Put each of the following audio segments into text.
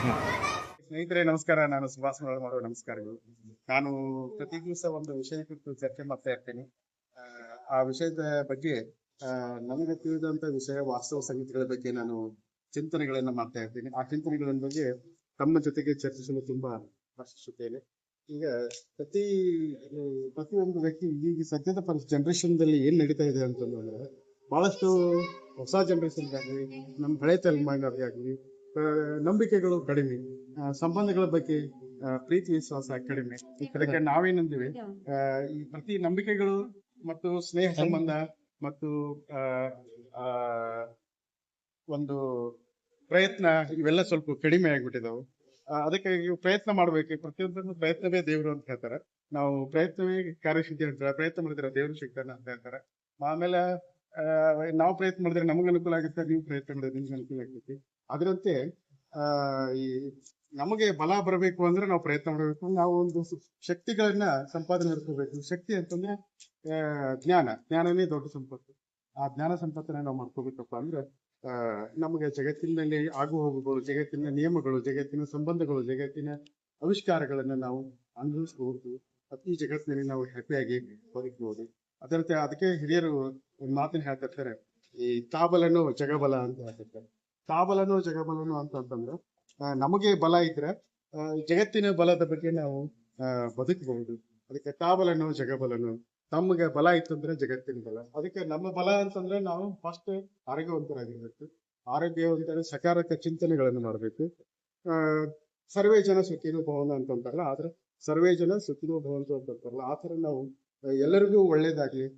ಸ್ನೇಹಿತರೆ ನಮಸ್ಕಾರ. ನಾನು ಸುಭಾಷ್ ಮಾಡುವ ನಮಸ್ಕಾರಗಳು. ನಾನು ಪ್ರತಿ ದಿವಸ ಒಂದು ವಿಷಯ ಕುರಿತು ಚರ್ಚೆ ಮಾಡ್ತಾ ಇರ್ತೀನಿ. ಆ ವಿಷಯದ ಬಗ್ಗೆ ನನಗೆ ತಿಳಿದಂತ ವಿಷಯ ವಾಸ್ತವ ಸಂಗತಿಗಳ ಬಗ್ಗೆ ನಾನು ಚಿಂತನೆಗಳನ್ನ ಮಾಡ್ತಾ ಇರ್ತೀನಿ. ಆ ಚಿಂತನೆಗಳ ಬಗ್ಗೆ ತಮ್ಮ ಜೊತೆಗೆ ಚರ್ಚಿಸಲು ತುಂಬಾ ಹರ್ಷಿಸುತ್ತೇನೆ. ಈಗ ಪ್ರತಿ ಪ್ರತಿಯೊಂದು ವ್ಯಕ್ತಿ ಈಗ ಸದ್ಯದ ಜನರೇಷನ್ ದಲ್ಲಿ ಏನ್ ನಡೀತಾ ಇದೆ ಅಂತಂದ್ರೆ, ಬಹಳಷ್ಟು ಹೊಸ ಜನರೇಷನ್ ಆಗಲಿ, ನಮ್ಮ ಹಳೆ ತಲೆಮಾರಿನವ್ರಿಗೆ ಆಗಲಿ ನಂಬಿಕೆಗಳು ಕಡಿಮೆ, ಸಂಬಂಧಗಳ ಬಗ್ಗೆ ಪ್ರೀತಿ ವಿಶ್ವಾಸ ಕಡಿಮೆ. ಅದಕ್ಕೆ ನಾವೇನಂದಿವಿ, ಈ ಪ್ರತಿ ನಂಬಿಕೆಗಳು ಮತ್ತು ಸ್ನೇಹ ಸಂಬಂಧ ಮತ್ತು ಆ ಒಂದು ಪ್ರಯತ್ನ ಇವೆಲ್ಲ ಸ್ವಲ್ಪ ಕಡಿಮೆ ಆಗ್ಬಿಟ್ಟಿದಾವು. ಅದಕ್ಕೆ ಪ್ರಯತ್ನ ಮಾಡ್ಬೇಕು. ಪ್ರತಿಯೊಂದನ್ನು ಪ್ರಯತ್ನವೇ ದೇವರು ಅಂತ ಹೇಳ್ತಾರೆ. ನಾವು ಪ್ರಯತ್ನವೇ ಕಾರ್ಯಸಿದ್ಧಿ ಅಂತಾರೆ. ಪ್ರಯತ್ನ ಮಾಡಿದ್ರೆ ದೇವರು ಸಿಗ್ತಾನೆ ಅಂತ ಹೇಳ್ತಾರೆ. ಆಮೇಲೆ ನಾವು ಪ್ರಯತ್ನ ಮಾಡಿದ್ರೆ ನಮಗೆ ಅನುಕೂಲ ಆಗುತ್ತೆ, ನೀವು ಪ್ರಯತ್ನ ಮಾಡಿದ್ರೆ ನಿಮ್ಗೆ ಅನುಕೂಲ ಆಗ್ತೈತಿ. ಅದರಂತೆ ಈ ನಮಗೆ ಬಲ ಬರಬೇಕು ಅಂದ್ರೆ ನಾವು ಪ್ರಯತ್ನ ಮಾಡಬೇಕು. ನಾವು ಒಂದು ಶಕ್ತಿಗಳನ್ನ ಸಂಪಾದನೆ ಮಾಡ್ಕೋಬೇಕು. ಶಕ್ತಿ ಅಂತಂದ್ರೆ ಜ್ಞಾನನೇ ದೊಡ್ಡ ಸಂಪತ್ತು. ಆ ಜ್ಞಾನ ಸಂಪತ್ತನ್ನ ನಾವು ಮಾಡ್ಕೋಬೇಕಪ್ಪ ಅಂದ್ರೆ ನಮಗೆ ಜಗತ್ತಿನಲ್ಲಿ ಆಗು ಹೋಗುಗಳು, ಜಗತ್ತಿನ ನಿಯಮಗಳು, ಜಗತ್ತಿನ ಸಂಬಂಧಗಳು, ಜಗತ್ತಿನ ಆವಿಷ್ಕಾರಗಳನ್ನ ನಾವು ಅನುಭವಿಸಬಹುದು. ಈ ಜಗತ್ತಿನಲ್ಲಿ ನಾವು ಹ್ಯಾಪಿಯಾಗಿ ಬದುಕಬಹುದು. ಅದಕ್ಕೆ ಹಿರಿಯರು ಒಂದು ಮಾತನ್ನ ಹೇಳ್ತಿರ್ತಾರೆ, ಈ ತಾಬಲನು ಜಗಬಲ ಅಂತ ಹೇಳ್ತಿರ್ತಾರೆ. ತಾಬಲನು ಜಗಬಲನು ಅಂತಂದ್ರೆ ನಮಗೆ ಬಲ ಇದ್ರೆ ಜಗತ್ತಿನ ಬಲದ ಬಗ್ಗೆ ನಾವು ಬದುಕಬಹುದು. ಅದಕ್ಕೆ ತಾಬಲನು ಜಗಬಲನು. ನಮಗೆ ಬಲ ಇತ್ತಂದ್ರೆ ಜಗತ್ತಿನ ಬಲ. ಅದಕ್ಕೆ ನಮ್ಮ ಬಲ ಅಂತಂದ್ರೆ ನಾವು ಫಸ್ಟ್ ಆರೋಗ್ಯವಂತರಾಗಿರ್ಬೇಕು. ಆರೋಗ್ಯವಂತರ ಸಕಾರಾತ್ಮಕ ಚಿಂತನೆಗಳನ್ನು ಮಾಡಬೇಕು. ಸರ್ವೇ ಜನ ಸುಖಿನೋ ಭವನ ಅಂತಂತಾರಲ್ಲ, ಆದ್ರೆ ಸರ್ವೇ ಜನ ಸುಖಿನೋ ಭವಂತು ಅಂತಂತಾರಲ್ಲ, ಆ ತರ ನಾವು ಎಲ್ಲರಿಗೂ ಒಳ್ಳೇದಾಗ್ಲಿ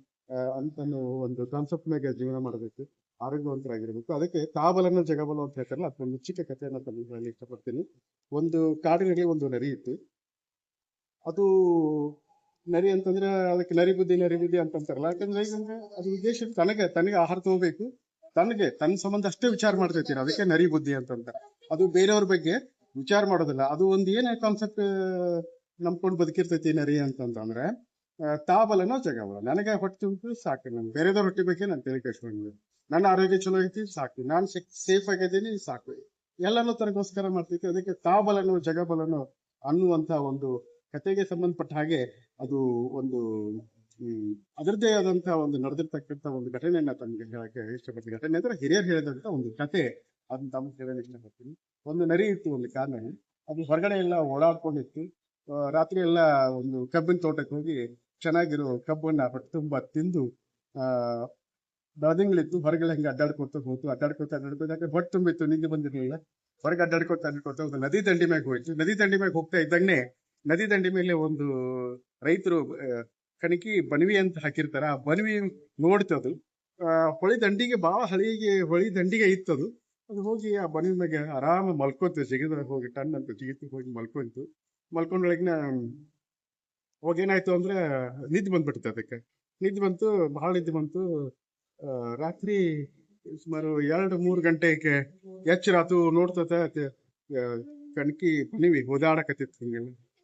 ಅಂತ ಒಂದು ಕಾನ್ಸೆಪ್ಟ್ ಮೇಲೆ ಜೀವನ ಮಾಡಬೇಕು. ಆರೋಗ್ಯವಂತರಾಗಿರ್ಬೇಕು. ಅದಕ್ಕೆ ತಾಬಲನ ಜಗಬಲ ಅಂತ ಹೇಳ್ತಾರಲ್ಲ, ಅದೊಂದು ಚಿಕ್ಕ ಕಥೆಯನ್ನ ತಮಗೆ ಇಷ್ಟಪಡ್ತೀನಿ. ಒಂದು ಕಾಡಿನಲ್ಲಿ ಒಂದು ನರಿ ಇತ್ತು. ಅದು ನರಿ ಅಂತಂದ್ರೆ ಅದಕ್ಕೆ ನರಿ ಬುದ್ಧಿ ಅಂತಂತಾರಲ್ಲ. ಯಾಕಂದ್ರೆ ಅದು ಉದ್ದೇಶ ತನಗೆ ಆಹಾರ ತಗೋಬೇಕು, ತನ್ನ ಸಂಬಂಧ ಅಷ್ಟೇ ವಿಚಾರ ಮಾಡ್ತೈತಿ. ಅದಕ್ಕೆ ನರಿ ಬುದ್ಧಿ ಅಂತಂತ. ಅದು ಬೇರೆಯವ್ರ ಬಗ್ಗೆ ವಿಚಾರ ಮಾಡೋದಿಲ್ಲ. ಅದು ಒಂದು ಏನ ಕಾನ್ಸೆಪ್ಟ್ ನಂಬ್ಕೊಂಡು ಬದುಕಿರ್ತೈತಿ ನರಿ ಅಂತಂದ್ರೆ, ತಾಬಲನೋ ಜಗಬಲ. ನನಗೆ ಹೊಟ್ಟೆ ತುಂಬ ಸಾಕು, ನನ್ ಬೇರೆದವ್ರ ಹೊಟ್ಟೆ ಬಗ್ಗೆ ನಾನು ತಲೆ ಕೆಡಿಸ್ಕೊಂಡು, ನನ್ನ ಆರೋಗ್ಯ ಚಲೋ ಐತಿ ಸಾಕು, ನಾನು ಸೇಫ್ ಆಗಿದ್ದೀನಿ ಸಾಕು, ಎಲ್ಲಾನು ತನಗೋಸ್ಕರ ಮಾಡ್ತೈತಿ. ಅದಕ್ಕೆ ತಾಬಲನು ಜಗಬಲನು ಅನ್ನುವಂತ ಒಂದು ಕಥೆಗೆ ಸಂಬಂಧಪಟ್ಟ ಹಾಗೆ ಅದು ಒಂದು ಅದರದ್ದೇ ಆದಂತ ಒಂದು ನಡೆದಿರ್ತಕ್ಕಂಥ ಒಂದು ಘಟನೆಯನ್ನ ತಮಗೆ ಹೇಳಕ್ಕೆ ಇಷ್ಟಪಡ್ತೀನಿ. ಘಟನೆ ಅಂದ್ರೆ ಹಿರಿಯರು ಹೇಳಿದಂತ ಒಂದು ಕತೆ, ಅದನ್ನ ತಮ್ಗೆ ಹೇಳೋಕೆ ಇಷ್ಟಪಡ್ತೀನಿ. ಒಂದು ನರಿ ಇತ್ತು ಒಂದು ಕಾಡಿನಲ್ಲಿ. ಅದು ಹೊರಗಡೆ ಎಲ್ಲ ಓಡಾಡ್ಕೊಂಡಿತ್ತು. ರಾತ್ರಿ ಎಲ್ಲ ಒಂದು ಕಬ್ಬಿನ ತೋಟಕ್ಕೆ ಹೋಗಿ ಚೆನ್ನಾಗಿರೋ ಕಬ್ಬನ್ನ ಹೊಟ್ಟೆ ತುಂಬಾ ತಿಂದು ಬೆಳದಿಂಗಳಿತ್ತು. ಹೊರಗಡೆ ಹಿಂಗೆ ಅಡ್ಡಾಡ್ಕೊತ ಯಾಕೆ ಹೊಟ್ಟೆ ತುಂಬಿತ್ತು, ನಿಂಗೆ ಬಂದಿರ್ಲಿಲ್ಲ. ಹೊರಗೆ ಅಡ್ಡಾಡ್ಕೊತ ಒಂದು ನದಿ ದಂಡಿ ಮ್ಯಾಗ ಹೋಯ್ತು. ನದಿ ದಂಡಿ ಮ್ಯಾಗ ಹೋಗ್ತಾ ಇದ್ದಂಗೆ ನದಿ ದಂಡಿ ಮೇಲೆ ಒಂದು ರೈತರು ಕಣಕಿ ಬಣವಿ ಅಂತ ಹಾಕಿರ್ತಾರ. ಆ ಬಣವಿ ನೋಡ್ತದು. ಹೊಳಿ ದಂಡಿಗೆ ಹೊಳಿ ದಂಡಿಗೆ ಇತ್ತದು. ಅದು ಹೋಗಿ ಆ ಬಣವಿ ಮ್ಯಾಗ ಆರಾಮ ಮಲ್ಕೊಂತು. ಜಿಗಿದ ಹೋಗಿ ಟನ್ ಅಂತ ಜಿಗಿತು ಹೋಗಿ ಮಲ್ಕೊಂಡೊಳಗಿನ ಹೋಗಿ ಏನಾಯ್ತು ಅಂದ್ರೆ ನಿದ್ದೆ ಬಂದ್ಬಿಡ್ತು. ಅದಕ್ಕೆ ನಿದ್ದೆ ಬಂತು, ಬಹಳ ನಿದ್ದೆ ಬಂತು. ರಾತ್ರಿ ಸುಮಾರು 2-3 ಗಂಟೆಗೆ ಎಚ್ಚರಾತು. ನೋಡ್ತತ ಕಣಕಿ ಬಣಿವಿ ಹೋದಾಡಕತ್ತಿತ್ತು.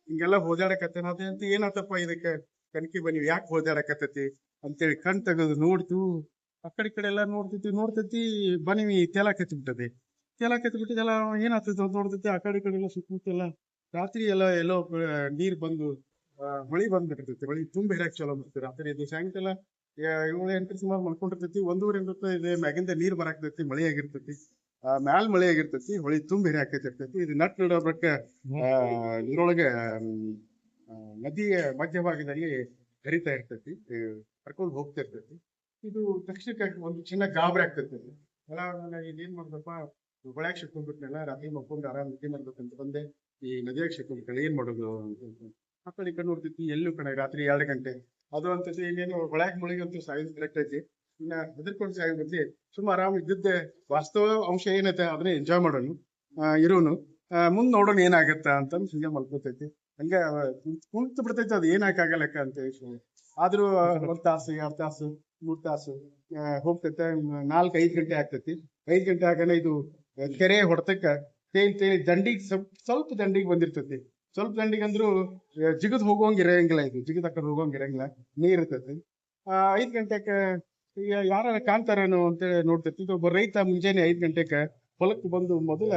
ಹಿಂಗೆಲ್ಲ ಹೋದಾಡಕತ್ತೇನ ಅಂತ ಏನಾತಪ್ಪ ಇದಕ್ಕೆ ಕಣಕಿ ಬಣಿವಿ ಯಾಕೆ ಹೋದಾಡಕತ್ತತಿ ಅಂತೇಳಿ ಕಣ್ ತೆಗೆದು ನೋಡ್ತು. ಆ ಕಡೆ ಎಲ್ಲ ನೋಡ್ತೈತಿ ಬಣಿವಿ ತೇಲಾಕತ್ತಿಬಿಟ್ಟದೆ. ತೇಲಾಕತ್ತಿಬಿಟ್ಟಿದೆಲ್ಲ ಏನಾಗ್ತದೆ ನೋಡ್ತೈತಿ. ಆ ಕಡೆ ಎಲ್ಲ ಸುತ್ತಮುತ್ತೆಲ್ಲ ರಾತ್ರಿ ಎಲ್ಲೋ ನೀರ್ ಬಂದು ಹೊಳಿ ಬಂದ್ಬಿಟ್ಟಿರ್ತೈತಿ. ಹೊಳಿ ತುಂಬ ಹಿಡಕ್ ಚಲೋ ಮಾಡ್ತೀವಿ. ರಾತ್ರಿ ಇದು ಸಾಯಂಕಾಲ 7-8 ಸುಮಾರು ಮಲ್ಕೊಂಡಿರ್ತೈತಿ. 1:30 ಇದೆ, ಮ್ಯಾಗಿಂದ ನೀರ್ ಬರಾಕ್ತೈತಿ, ಮಳೆ ಆಗಿರ್ತೈತಿ. ಮ್ಯಾಲ ಮಳೆ ಆಗಿರ್ತೈತಿ, ಹೊಳಿ ತುಂಬ ಹಿರಿಯಾಕೈತಿರ್ತೈತಿ. ಇದು ನಟ್ ನಡೋಬ್ರಕ್ಕ ಇದ್ರೊಳಗೆ ನದಿಯ ಮಧ್ಯಭಾಗದಲ್ಲಿ ಹರಿತಾ ಇರ್ತೈತಿ, ಕರ್ಕೊಂಡು ಹೋಗ್ತಾ ಇರ್ತೈತಿ. ಇದು ತಕ್ಷಣಕ್ಕೆ ಒಂದು ಚಿನ್ನ ಗಾಬರಿ ಆಗ್ತೈತಿ. ಇದೇನ್ ಮಾಡ್ದಪ್ಪ, ಹೊಳ್ಯಾಗ ಸಿಕ್ಕೊಂಡ್ಬಿಟ್ನೆಲ್ಲ, ರಾತ್ರಿ ಮಕ್ಕೊಂಡು ಆರಾಮ್ ನಿದ್ದೆ ಮಾಡ್ಬೇಕಂತ ಬಂದೆ, ಈ ನದಿಯಾಗ ಸಿಕ್ಕೊಂಡ್ಬಿಟ್ಟೆ, ಏನ್ ಮಾಡೋದು ಅಂತ ಆ ಕಡೆ ನೋಡ್ತೈತಿ. ಎಲ್ಲೂ ಕಡೆ ರಾತ್ರಿ 2 ಗಂಟೆ ಅದು ಅಂತೈತಿ. ಇನ್ನೇನು ಹೊಳ್ಯಾಗ ಮುಳಿಗಂತೂ ಸಾಯಿದ್ ಕರೆಕ್ಟ್ ಐತಿ. ಇನ್ನ ಹೆದರ್ಕೊಂಡು ಸಾಯಿ ಬದ್ಲಿ ಸುಮ್ಮ ಆರಾಮ್ ಇದ್ದಿದ್ದೆ ವಾಸ್ತವ ಅಂಶ ಏನೈತೆ ಅದನ್ನೇ ಎಂಜಾಯ್ ಮಾಡೋಣ, ಇರೋನು, ಮುಂದ್ ನೋಡೋಣ ಏನಾಗತ್ತ ಅಂತಂದು ಹಿಂಗೆ ಮಲ್ಕೋತೈತಿ. ಹಂಗೆ ಕುಂತು ಬಿಡ್ತೈತಿ. ಅದು ಏನಾಗಲ್ಲಕ್ಕ ಅಂತ ಹೇಳಿ. ಆದ್ರೂ 1 ತಾಸು 2 ತಾಸು 3 ತಾಸು ಹೋಗ್ತೈತೆ. 4-5 ಗಂಟೆ ಆಗ್ತೈತಿ. 5 ಗಂಟೆ ಆಗಾನ ಇದು ಕೆರೆ ಹೊಡೆತಕ್ಕ ತೇಲಿ ದಂಡಿಗೆ ಸ್ವಲ್ಪ ದಂಡಿಗೆ ಬಂದಿರ್ತೈತಿ. ಸ್ವಲ್ಪ ದಂಡಿಗೆ ಅಂದ್ರು ಜಿಗದ್ ಹೋಗೋಂಗಿರಂಗಿಲ್ಲ. ಇದು ಜಿಗದ್ ಆ ಕಡೆ ಹೋಗೋಂಗಿರಂಗಿಲ್ಲ, ನೀರ್ ಇರ್ತೈತಿ. 5 ಗಂಟೆಗೆ ಯಾರ ಕಾಣ್ತಾರೇನೋ ಅಂತೇಳಿ ನೋಡ್ತೈತಿ. ಒಬ್ಬ ರೈತ ಮುಂಜಾನೆ 5 ಗಂಟೆಗೆ ಹೊಲಕ್ಕೆ ಬಂದು ಮೊದಲ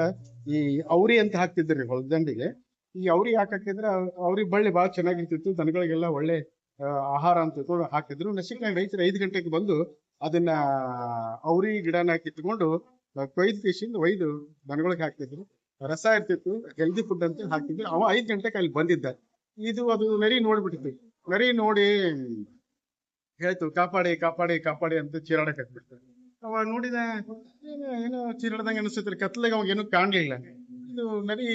ಈ ಅವ್ರಿ ಅಂತ ಹಾಕ್ತಿದ್ರಿ ಹೊಲದಂಡಿಗೆ. ಈ ಅವ್ರಿ ಹಾಕಿದ್ರೆ ಅವ್ರಿ ಬಳ್ಳಿ ಬಹಳ ಚೆನ್ನಾಗಿರ್ತಿತ್ತು, ದನಗಳಿಗೆಲ್ಲ ಒಳ್ಳೆ ಆಹಾರ ಅಂತ ತಿಳ್ಕೊಂಡು ಹಾಕ್ತಿದ್ರು. ನಸಿಕ್ನಾಗ ರೈತರು 5 ಗಂಟೆಗೆ ಬಂದು ಅದನ್ನ ಅವ್ರಿ ಗಿಡನ ಕಿತ್ಕೊಂಡು ಕೊಯ್ದು ಕಿಸಿಂದ ಒಯ್ದು ದನಗಳಿಗೆ ಹಾಕ್ತಿದ್ರು. ರಸ ಇರ್ತಿತ್ತು, ಹೆಲ್ದಿ ಫುಡ್ ಅಂತ ಹಾಕ್ತಿದ್ರು. ಅವ 5 ಗಂಟೆಗೆ ಅಲ್ಲಿ ಬಂದಿದ್ದ. ಅದು ನರಿ ನೋಡ್ಬಿಟ್ಟಿತ್ತು. ನರಿ ನೋಡಿ ಹೇಳ್ತು, ಕಾಪಾಡಿ ಕಾಪಾಡಿ ಕಾಪಾಡಿ ಅಂತ ಚೀರಾಡಕ್ ಹತ್ಬಿಡ್ತು. ಅವ ನೋಡಿದ, ಏನೋ ಚೀರಾಡ್ದಂಗ ಅನಿಸ್ತೈತ್ರಿ. ಕತ್ಲಾಗ ಅವಾಗ ಏನೂ ಕಾಣ್ಲಿಲ್ಲ. ಇದು ನರಿ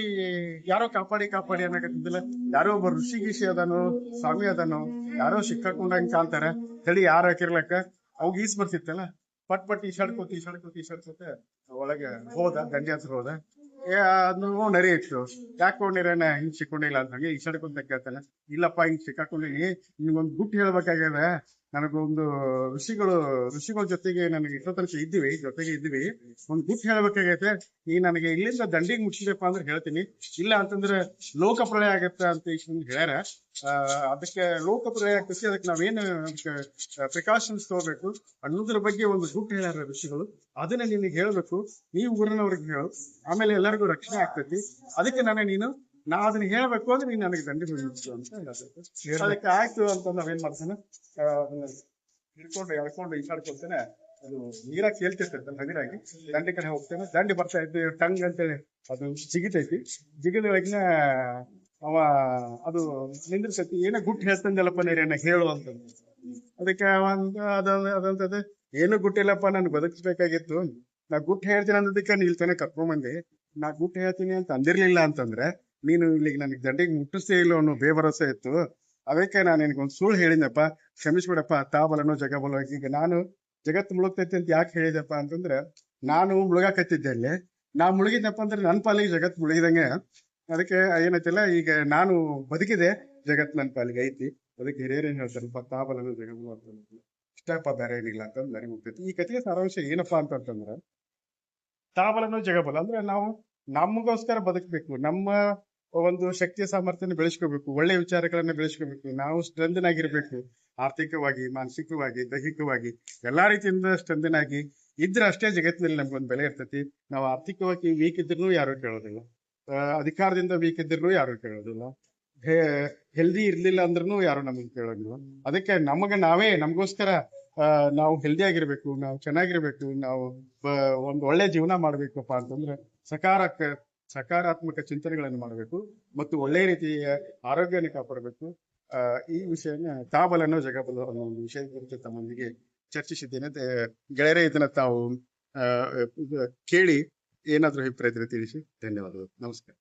ಯಾರೋ ಕಾಪಾಡಿ ಕಾಪಾಡಿ ಅನ್ನಕತ್ತಿದ್ದಿಲ್ಲ. ಯಾರೋ ಒಬ್ಬ ಋಷಿ ಗೀಷಿ ಅದಾನೋ, ಸ್ವಾಮಿ ಅದಾನೋ, ಯಾರೋ ಸಿಕ್ಕಾಕೊಂಡಂಗ ಕಾಣ್ತಾರ, ತಡಿ ಯಾರು ಹಾಕಿರ್ಲಕ್ಕ. ಅವಾಗ ಈಸ್ ಬರ್ತಿತ್ತಲ್ಲ, ಪಟ್ ಈಶಾಡ್ಕೋತ ಒಳಗೆ ಹೋದ, ದಂಡಿ ಹತ್ರ ಹೋದ. ಅದನ್ನು ನರಿ ಇತ್ತು. ಯಾಕೊಂಡಿರೇನ ಹಿಂಗ್ ಸಿಕ್ಕೊಂಡಿಲ್ಲ ಅಂತ ಹಂಗೆ ಈಶಾಡ್ಕೊಂತ ಕೇಳ್ತಾನೆ. ಇಲ್ಲಪ್ಪ, ಹಿಂಗ್ ಸಿಕ್ಕಾಕೊಂಡಿನಿ, ನಿಮ್ಗೊಂದು ಗುಟ್ಟು ಹೇಳ್ಬೇಕಾಗ್ಯದ. ನನಗೊಂದು ಋಷಿಗಳ ಜೊತೆಗೆ ನನಗೆ ಇಷ್ಟೋ ತನಕ ಜೊತೆಗೆ ಇದ್ವಿ. ಒಂದ್ ಗುಟ್ಟು ಹೇಳ್ಬೇಕಾಗೈತೆ. ನೀ ನನಗೆ ಇಲ್ಲಿಂದ ದಂಡಿಗೆ ಮುಟ್ಟಿದಪ್ಪ ಅಂದ್ರೆ ಹೇಳ್ತೀನಿ, ಇಲ್ಲ ಅಂತಂದ್ರೆ ಲೋಕ ಪ್ರಳಯ ಆಗತ್ತ ಅಂತ ಹೇಳ್ಯಾರ. ಅದಕ್ಕೆ ಲೋಕ ಪ್ರಳಯ ಆಗ್ತೈತಿ, ಅದಕ್ಕೆ ನಾವೇನು ಪ್ರಿಕಾಷನ್ಸ್ ತಗೋಬೇಕು ಅನ್ನೋದ್ರ ಬಗ್ಗೆ ಒಂದು ಗುಟ್ಟು ಹೇಳ್ಯಾರ ಋಷಿಗಳು. ಅದನ್ನ ನಿನಗೆ ಹೇಳ್ಬೇಕು, ನೀವು ಊರಿನವ್ರಿಗೆ ಹೇಳು, ಆಮೇಲೆ ಎಲ್ಲರಿಗೂ ರಕ್ಷಣೆ ಆಗ್ತೈತಿ. ಅದಕ್ಕೆ ನಾ ಅದನ್ನ ಹೇಳ್ಬೇಕು ಅಂದ್ರೆ ನೀನ್ ನನಗೆ ದಂಡಿ ಮುಗಿಸು ಅಂತ ಹೇಳ್ಬೇಕು. ಅದಕ್ಕೆ ಆಯ್ತು ಅಂತ ನಾವೇನ್ ಮಾಡ್ತಾನೆ, ಎಳ್ಕೊಂಡು ಈಸಾಡ್ಕೊಳ್ತೇನೆ. ಅದು ನೀರಾಗ ಕೇಳ್ತಿರ್ತೈತೆ ನದಿರಾಗಿ. ದಂಡಿ ಕಡೆ ಹೋಗ್ತೇನೆ, ದಂಡಿ ಬರ್ತಾ ಇದ್ದು ಟಂಗ್ ಅಂತೇಳಿ ಅದು ಜಿಗಿತೈತಿ. ಜಿಗಿದೊಳಗಿನ ಅವ ಅದು ನಿಂದಿರ್ತೈತಿ. ಏನೋ ಗುಟ್ಟು ಹೇಳ್ತಂದಲ್ಲಪ್ಪ ನೀರೇನ ಹೇಳು ಅಂತ. ಅದಕ್ಕೆ ಅದಂತದ, ಏನು ಗುಟ್ಟಿಲ್ಲಪ್ಪ, ನನ್ಗೆ ಬದುಕಿಸ್ಬೇಕಾಗಿತ್ತು. ನಾ ಗುಟ್ಟು ಹೇಳ್ತೀನಿ ಅನ್ನೋದಕ್ಕೆ ನೀ ಇಲ್ಲಿ ತನಕ ಕರ್ಕೊಂಬಂದೆ. ನಾ ಗುಟ್ಟು ಹೇಳ್ತೀನಿ ಅಂತ ಅಂದಿರ್ಲಿಲ್ಲ ಅಂತಂದ್ರೆ ನೀನು ಇಲ್ಲಿಗೆ ನನಗೆ ದಂಡಿಗೆ ಮುಟ್ಟಿಸ್ತೇ ಇಲ್ಲ ಅನ್ನೋ ಬೇಭರಸೆ ಇತ್ತು. ಅದಕ್ಕೆ ನಾನು ನಿನಗೊಂದು ಸುಳ್ಳು ಹೇಳಿದೆಪ್ಪ, ಕ್ಷಮಿಸ್ಬಿಡಪ್ಪ. ತಾಬಲನೋ ಜಗಬಲೋ. ಈಗ ನಾನು ಜಗತ್ತು ಮುಳುಗ್ತೈತಿ ಅಂತ ಯಾಕೆ ಹೇಳಿದೆಪ್ಪ ಅಂತಂದ್ರೆ, ನಾನು ಮುಳುಗಾಕತ್ತಿದ್ದೆ ಅಲ್ಲಿ. ನಾ ಮುಳುಗಿದ್ನಪ್ಪ ಅಂದ್ರೆ ನನ್ನ ಪಾಲಿಗೆ ಜಗತ್ತು ಮುಳುಗಿದಂಗೆ. ಅದಕ್ಕೆ ಏನೈತಿಲ್ಲ, ಈಗ ನಾನು ಬದುಕಿದೆ, ಜಗತ್ ನನ್ನ ಪಾಲಿಗೆ ಐತಿ. ಅದಕ್ಕೆ ಹಿರಿಯರೇನ್ ಹೇಳ್ತಾರಪ್ಪ, ತಾಬಲನೋ ಜಗಬಲೋ ಅಂತ. ಇಷ್ಟಪ್ಪ, ಬೇರೆ ಏನಿಲ್ಲ ಅಂತಂದು ನನಗೆ ಮುಗ್ತೈತಿ. ಈ ಕಥೆಯ ಸಾರಾಂಶ ಏನಪ್ಪಾ ಅಂತಂದ್ರೆ, ತಾಬಲನೋ ಜಗಬಲ ಅಂದ್ರೆ ನಾವು ನಮಗೋಸ್ಕರ ಬದುಕಬೇಕು, ನಮ್ಮ ಒಂದು ಶಕ್ತಿಯ ಸಾಮರ್ಥ್ಯನ ಬೆಳೆಸ್ಕೋಬೇಕು, ಒಳ್ಳೆ ವಿಚಾರಗಳನ್ನ ಬೆಳೆಸ್ಕೋಬೇಕು. ನಾವು ಸ್ಟ್ರೆಂಥನ್ ಆಗಿರ್ಬೇಕು, ಆರ್ಥಿಕವಾಗಿ, ಮಾನಸಿಕವಾಗಿ, ದೈಹಿಕವಾಗಿ ಎಲ್ಲಾ ರೀತಿಯಿಂದ ಸ್ಟ್ರೆಂಥನ್ ಆಗಿ ಇದ್ರೆ ಅಷ್ಟೇ ಜಗತ್ತಿನಲ್ಲಿ ನಮ್ಗೊಂದು ಬೆಲೆ ಇರ್ತೈತಿ. ನಾವು ಆರ್ಥಿಕವಾಗಿ ವೀಕ್ ಇದ್ರೂ ಯಾರು ಕೇಳೋದಿಲ್ಲ, ಅಧಿಕಾರದಿಂದ ವೀಕ್ ಇದ್ರೂ ಯಾರು ಕೇಳೋದಿಲ್ಲ, ಹೆಲ್ದಿ ಇರ್ಲಿಲ್ಲ ಅಂದ್ರೂ ಯಾರು ನಮಗೆ ಕೇಳೋದಿಲ್ಲ. ಅದಕ್ಕೆ ನಮಗೋಸ್ಕರ ನಾವು ಹೆಲ್ದಿ ಆಗಿರ್ಬೇಕು, ನಾವು ಚೆನ್ನಾಗಿರ್ಬೇಕು, ನಾವು ಒಂದು ಒಳ್ಳೆ ಜೀವನ ಮಾಡ್ಬೇಕಪ್ಪ ಅಂತಂದ್ರೆ ಸಕಾರಾತ್ಮಕ ಚಿಂತನೆಗಳನ್ನು ಮಾಡಬೇಕು ಮತ್ತು ಒಳ್ಳೆ ರೀತಿಯ ಆರೋಗ್ಯನ ಕಾಪಾಡಬೇಕು. ಈ ವಿಷಯನ ತಾಬಲನೋ ಜಗಬಲೋ ಅನ್ನೋ ಒಂದು ವಿಷಯದ ಕುರಿತು ತಮ್ಮೊಂದಿಗೆ ಚರ್ಚಿಸಿದ್ದೇನೆ. ಗೆಳೆಯರೇ, ಇದನ್ನ ತಾವು ಕೇಳಿ ಏನಾದ್ರೂ ಅಭಿಪ್ರಾಯ ತಿಳಿಸಿ. ಧನ್ಯವಾದಗಳು. ನಮಸ್ಕಾರ.